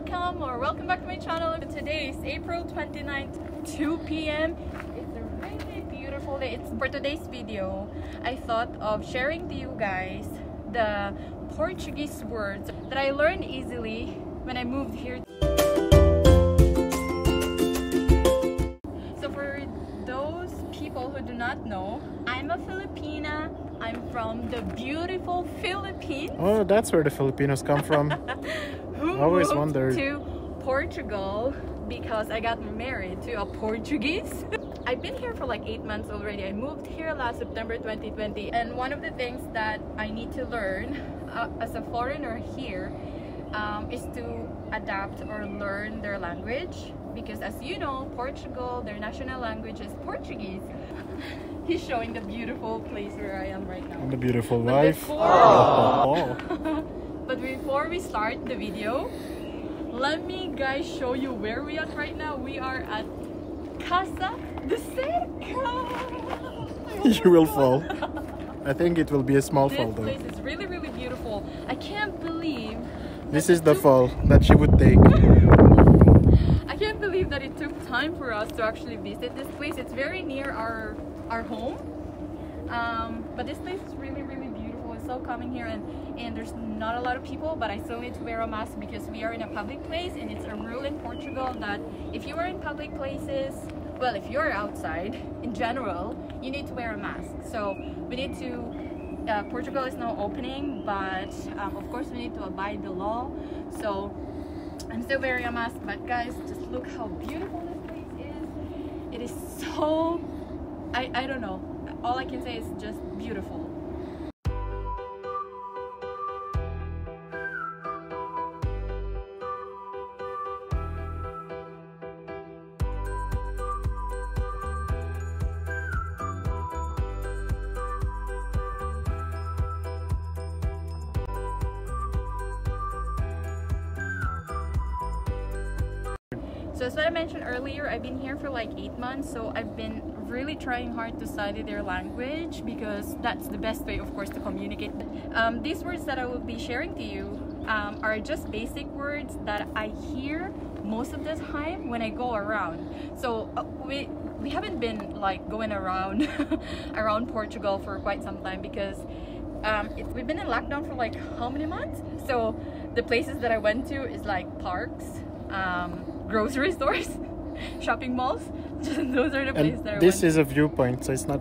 welcome back to my channel. Today is April 29th, 2 p.m. It's a really beautiful day. For today's video, I thought of sharing to you guys the Portuguese words that I learned easily when I moved here. So for those people who do not know, I'm a Filipina. I'm from the beautiful Philippines. Oh, that's where the Filipinos come from. Who I always moved wondered. to Portugal because I got married to a Portuguese. I've been here for like 8 months already. I moved here last September 2020, and one of the things that I need to learn as a foreigner here is to adapt or learn their language, because as you know, Portugal, their national language is Portuguese. He's showing the beautiful place where I am right now. And the beautiful wife. But before we start the video, let me guys show you where we are right now. We are at Casa de Cerca. You will fall. I think it will be a small fall though. This place is really, really beautiful. I can't believe this is the fall that she would take. I can't believe that it took time for us to actually visit this place. It's very near our home. But this place is really, really beautiful. It's so calming here, and there's not a lot of people, but I still need to wear a mask because we are in a public place, and it's a rule in Portugal that if you are in public places, well, if you're outside in general, you need to wear a mask. So we need to Portugal is now opening, but of course we need to abide the law. So I'm still wearing a mask, but guys, just look how beautiful this place is. It is so, I don't know, all I can say is just beautiful. So as what I mentioned earlier, I've been here for like 8 months, so I've been really trying hard to study their language because that's the best way, of course, to communicate. These words that I will be sharing to you are just basic words that I hear most of the time when I go around. So we haven't been like going around around Portugal for quite some time because we've been in lockdown for like how many months? So the places that I went to is like parks, grocery stores, shopping malls. Those are the places that I went. This is a viewpoint, so it's not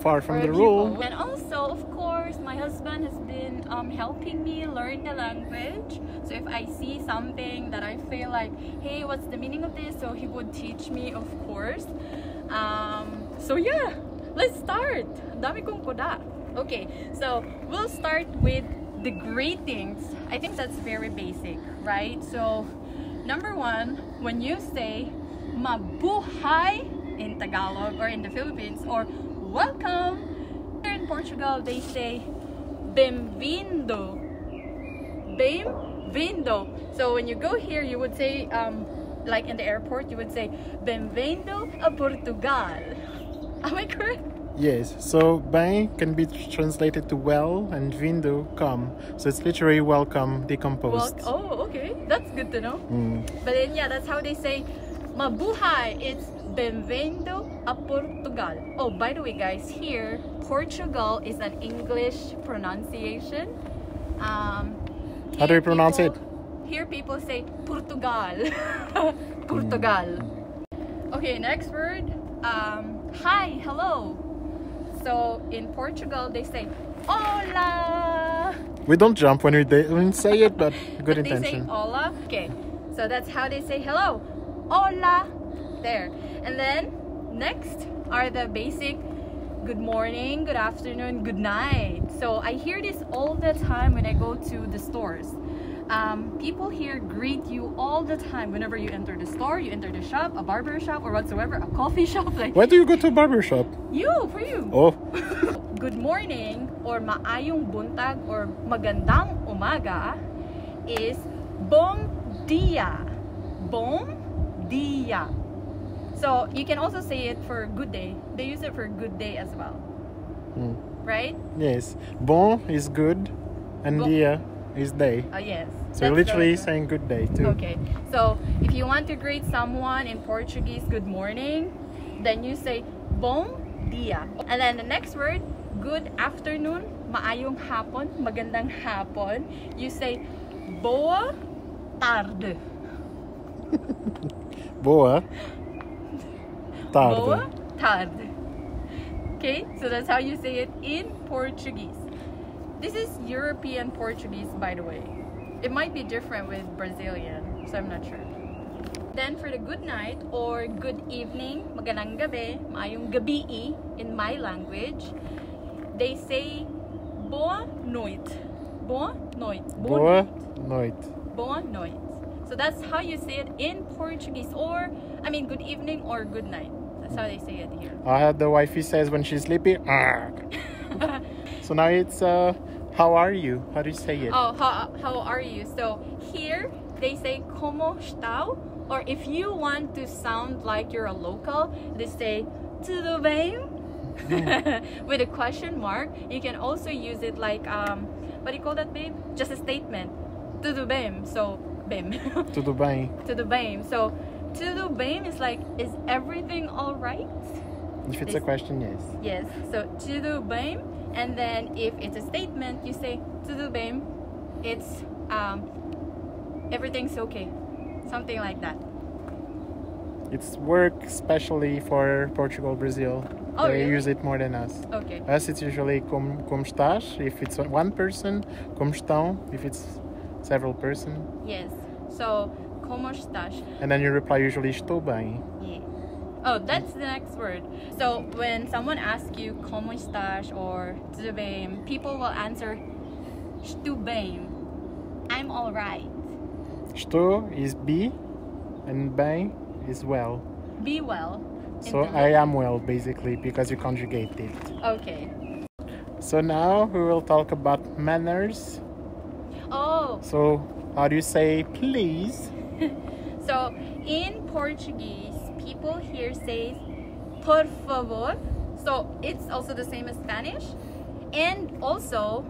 far from the rule. And also, of course, my husband has been helping me learn the language. So if I see something that I feel like, hey, what's the meaning of this? So he would teach me, of course. So yeah, let's start. Dami kong kuda. Okay, so we'll start with the greetings. I think that's very basic, right? So number one, when you say mabuhay in Tagalog or in the Philippines, or welcome, here in Portugal they say bem-vindo. Bem-vindo. So when you go here, you would say, like in the airport, you would say bem-vindo a Portugal. Am I correct? Yes, so bem can be translated to well and vindo, come. So it's literally welcome decomposed. Oh, okay. That's good to know. But then, yeah, that's how they say mabuhay. It's bem-vindo a Portugal. Oh, by the way, guys, here, Portugal is an English pronunciation. How do you pronounce it? Here people say Portugal. Portugal. Okay, next word. Hi, hello. So in Portugal they say hola. We don't jump when we say it, but good But intention. They say hola. Okay, so that's how they say hello. Hola. There. And then next are the basic good morning, good afternoon, good night. So I hear this all the time when I go to the stores. People here greet you all the time whenever you enter the store, you enter the shop, a barber shop or whatsoever, a coffee shop. Like, why do you go to a barber shop? For you. Oh. Good morning or maayong buntag or magandang umaga is bom dia. Bom dia. So you can also say it for good day. They use it for good day as well. Right? Yes. Bon is good and dia is day. Yes. So you're literally saying good day too. Okay. So if you want to greet someone in Portuguese, good morning, then you say bom dia. And then the next word, good afternoon, maayong hapon, magandang hapon. You say boa tarde. Boa tarde. Boa tarde. Okay, so that's how you say it in Portuguese. This is European Portuguese, by the way. It might be different with Brazilian, so I'm not sure. Then for the good night or good evening, magandang gabi, maayong gabi in my language, they say boa noite. Boa noite. Boa noite. Boa noite. So that's how you say it in Portuguese, or I mean good evening or good night. That's how they say it here. The wifey says when she's sleepy. So now it's how are you? How do you say it? Oh, how are you? So here they say como está, or if you want to sound like you're a local, they say tudo bem with a question mark. You can also use it like what do you call that, babe? Just a statement. Tudo bem. So bem. Tudo bem. Tudo bem. So tudo bem is like, is everything all right? If it's a question, yes. Yes. So tudo bem, and then if it's a statement, you say tudo bem. It's everything's okay, something like that. It's work especially for Portugal, Brazil. Oh, they really? use it more than us. Okay. Us, it's usually como estás if it's one person, como estão if it's several person. Yes. So como estás? And then you reply usually estou bem. Yeah. Oh, that's the next word. So when someone asks you como estás or tudo bem, people will answer estou bem. I'm all right. Estou is be, and bem is well. Be well. So I am well, basically, because you conjugate it. Okay. So now we will talk about manners. Oh. So how do you say please? So in Portuguese, people here say por favor. So it's also the same as Spanish. And also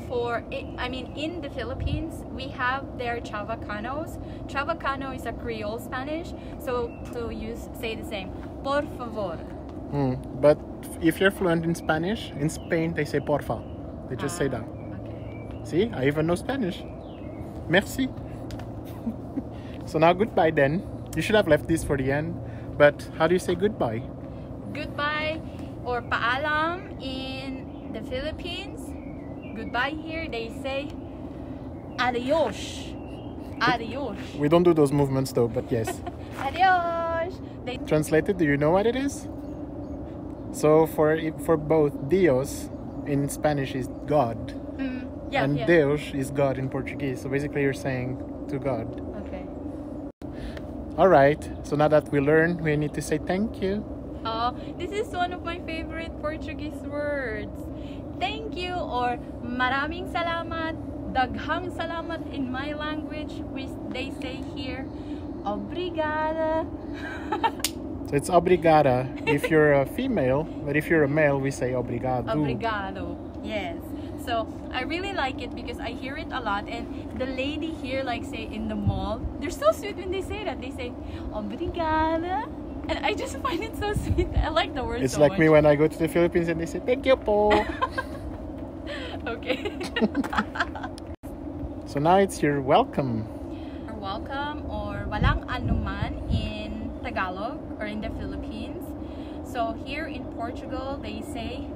for it, I mean, in the Philippines, we have their chavacanos. Chavacano is a Creole Spanish, so you say the same, por favor. But if you're fluent in Spanish, in Spain they say porfa. They just say that. Okay. See, I even know Spanish. Merci. So now goodbye then. You should have left this for the end. But how do you say goodbye? Goodbye or paalam in the Philippines. Goodbye here, they say adios. Adios. We don't do those movements though, but yes. Adios. They Translated, do you know what it is? So for both, Dios in Spanish is God. yeah, and yeah. Deus is God in Portuguese. So basically you're saying to God. Okay. Alright, so now that we learn, we need to say thank you. Oh, this is one of my favorite Portuguese words. Thank you or maraming salamat, daghang salamat in my language, they say here, obrigada. So it's obrigada if you're a female, but if you're a male, we say obrigado. Obrigado, yes. So I really like it because I hear it a lot, and the lady here, like say in the mall, they're so sweet when they say that. They say obrigada, and I just find it so sweet. I like the word. It's so like much. me when I go to the Philippines and they say thank you po. Okay. So now it's you're welcome. Or welcome or walang anuman in Tagalog or in the Philippines. So here in Portugal they say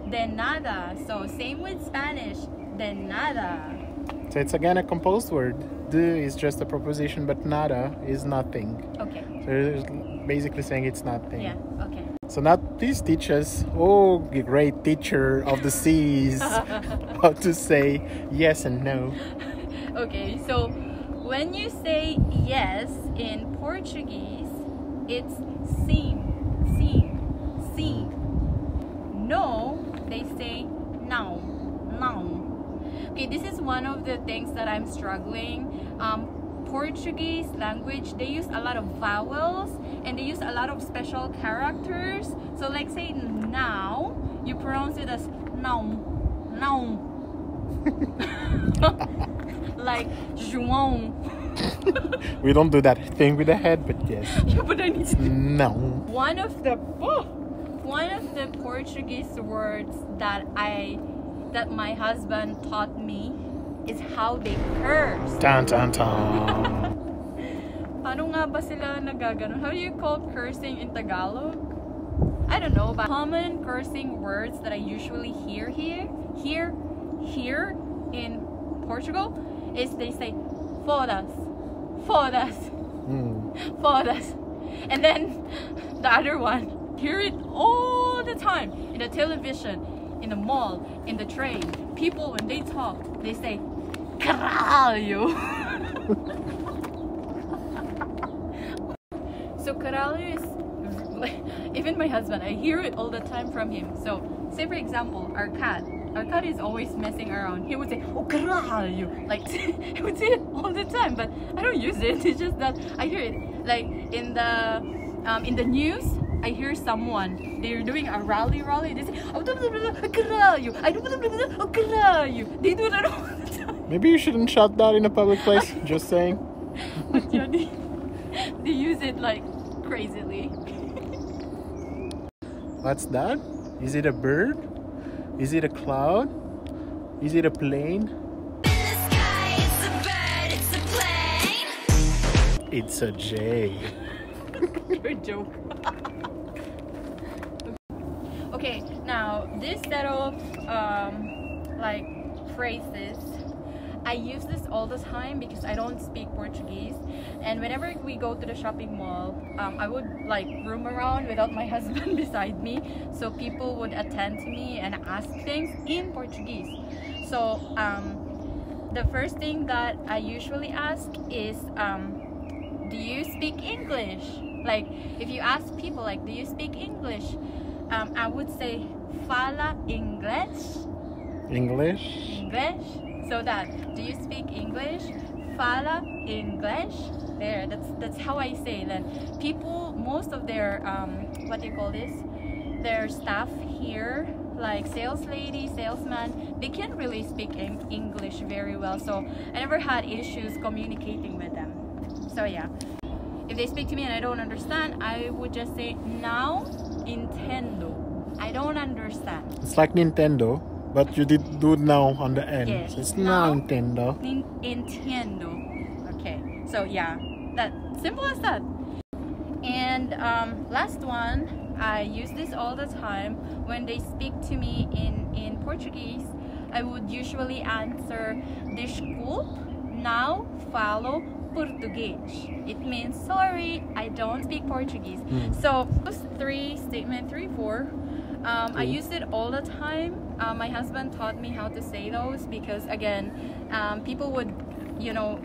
de nada. So same with Spanish, de nada. So it's again a composed word. De is just a preposition, but nada is nothing. Okay. So it's basically saying it's nothing. Yeah, okay. So now please teach us, oh great teacher of the seas, how to say yes and no. Okay, so when you say yes in Portuguese, it's sim, sim, sim. No, they say não, não. Okay, this is one of the things that I'm struggling. Portuguese language, they use a lot of vowels and they use a lot of special characters. So like say now, you pronounce it as não, não. Like João. We don't do that thing with the head, but yes. Yeah, but I need to. No. One of the Portuguese words that my husband taught me is how they curse. Tan tan tan. Paano nga ba sila nagaganon? How do you call cursing in Tagalog? I don't know, but common cursing words that I usually hear here in Portugal is they say foda-se, foda-se, foda-se. And then the other one, hear it all the time in the television, in the mall, in the train. People, when they talk, they say caralho. So caralho is, even my husband, I hear it all the time from him. So say for example, our cat is always messing around. He would say, oh caralho, like he would say it all the time, but I don't use it. It's just that I hear it like in the news. I hear someone, they're doing a rally, they say, oh caralho, oh caralho. They do that all the time. Maybe you shouldn't shout that in a public place. Just saying. But yeah, they use it like crazily. What's that? Is it a bird? Is it a cloud? Is it a plane? In the sky, it's a bird, it's a plane. It's a J. You're a joke. Okay, now this set of like phrases, I use this all the time because I don't speak Portuguese, and whenever we go to the shopping mall, I would like roam around without my husband beside me, so people would attend to me and ask things in Portuguese. So the first thing that I usually ask is, do you speak English? Like if you ask people like, do you speak English? I would say fala English. English. So that, do you speak English? Fala English. There, that's how I say that. People, most of their what do you call this? Their staff here, like sales lady, salesman, they can't really speak English very well. So I never had issues communicating with them. So yeah, if they speak to me and I don't understand, I would just say now Nintendo. I don't understand. It's like Nintendo, but you did do now on the end. Yes. So it's now Nintendo. Nintendo. Okay. So yeah, that simple as that. And last one, I use this all the time when they speak to me in Portuguese. I would usually answer, desculpe, não falo português. It means sorry, I don't speak Portuguese. So those statement 3, 4, I use it all the time. My husband taught me how to say those because again, people would, you know,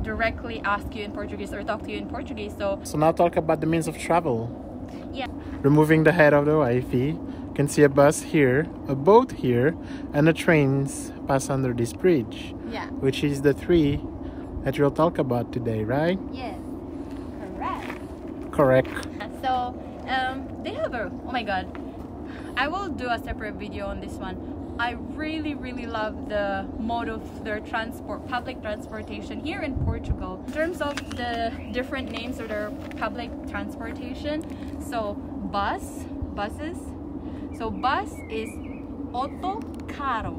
directly ask you in Portuguese or talk to you in Portuguese. So now talk about the means of travel. yeah. Removing the head of the wifey, you can see a bus here, a boat here, and the trains pass under this bridge. Yeah. Which is the 3 that you'll talk about today, right? Yes. Correct. Correct. So they have a, oh my god, I will do a separate video on this one. I really love the mode of their public transportation here in Portugal. In terms of the different names of their public transportation, so buses. So bus is autocarro.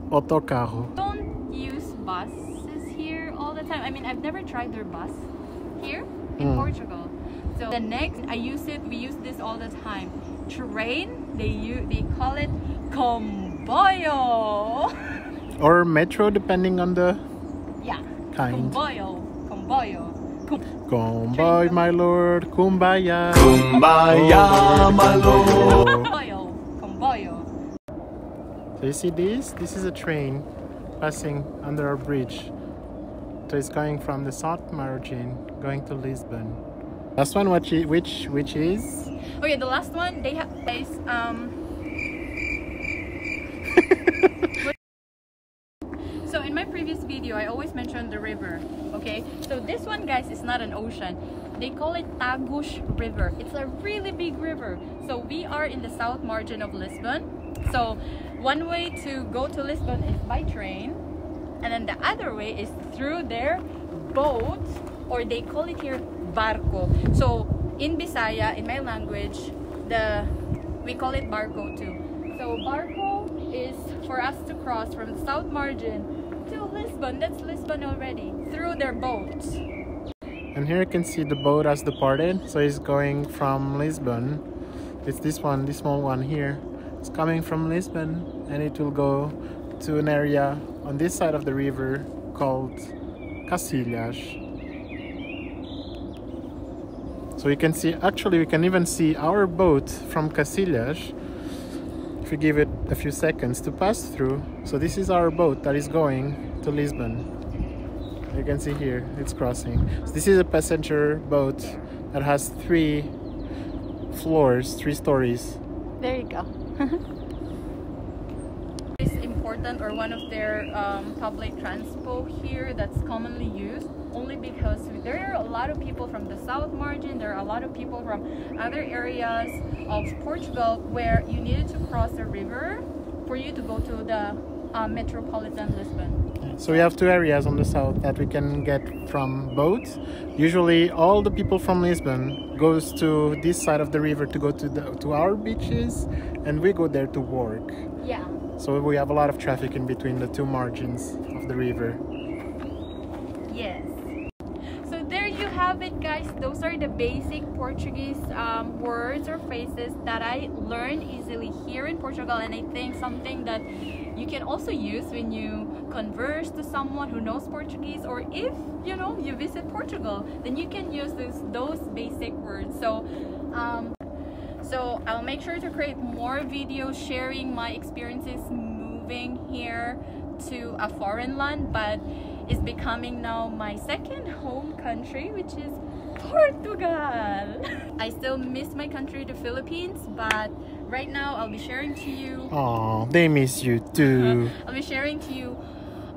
Autocarro. Don't use buses here all the time. I mean, I've never tried their bus here in Portugal. So the next, we use this all the time. Train, they call it comboio. Or metro, depending on the kind. Comboio. Comboy, my lord, kumbaya. Kumbaya, my lord. Comboio. So you see this? This is a train passing under a bridge. So it's going from the South Margin, going to Lisbon. Last one, which is? Okay, the last one they have is So in my previous video, I always mentioned the river. Okay, so this one, guys, is not an ocean. They call it Tagus River. It's a really big river. So we are in the south margin of Lisbon. So one way to go to Lisbon is by train, and then the other way is through their boat, or they call it here barco. So in Bisaya, in my language, we call it barco too. So barco is for us to cross from the south margin to Lisbon. That's Lisbon already, through their boats. And here you can see the boat has departed. So it's going from Lisbon. It's this one, this small one here. It's coming from Lisbon, and it will go to an area on this side of the river called Cacilhas. So you can see, actually we can even see our boat from Cacilhas if we give it a few seconds to pass through. So this is our boat that is going to Lisbon. You can see here, it's crossing. So this is a passenger boat that has 3 floors, 3 stories. There you go. It's important, or one of their public transport here that's commonly used, only because there are a lot of people from the south margin, there are a lot of people from other areas of Portugal where you needed to cross the river for you to go to the metropolitan Lisbon. So we have 2 areas on the south that we can get from boat. Usually all the people from Lisbon goes to this side of the river to go to our beaches, and we go there to work. Yeah. So we have a lot of traffic in between the 2 margins of the river. Yes. So there you have it, guys. Those are the basic Portuguese words or phrases that I learned easily here in Portugal, and I think something that you can also use when you converse to someone who knows Portuguese, or if you visit Portugal, then you can use those basic words. So I'll make sure to create more videos sharing my experiences moving here to a foreign land, but it's becoming now my second home country, which is Portugal. I still miss my country, the Philippines, but right now I'll be sharing to you. Oh, they miss you too. I'll be sharing to you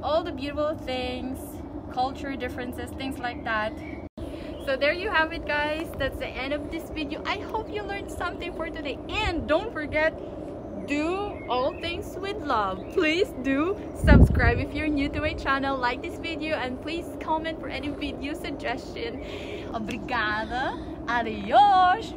all the beautiful things, culture differences, things like that. So there you have it, guys. That's the end of this video. I hope you learned something for today, and don't forget, do all things with love. Please do subscribe if you're new to my channel, like this video, and please comment for any video suggestion. Obrigada. Adios.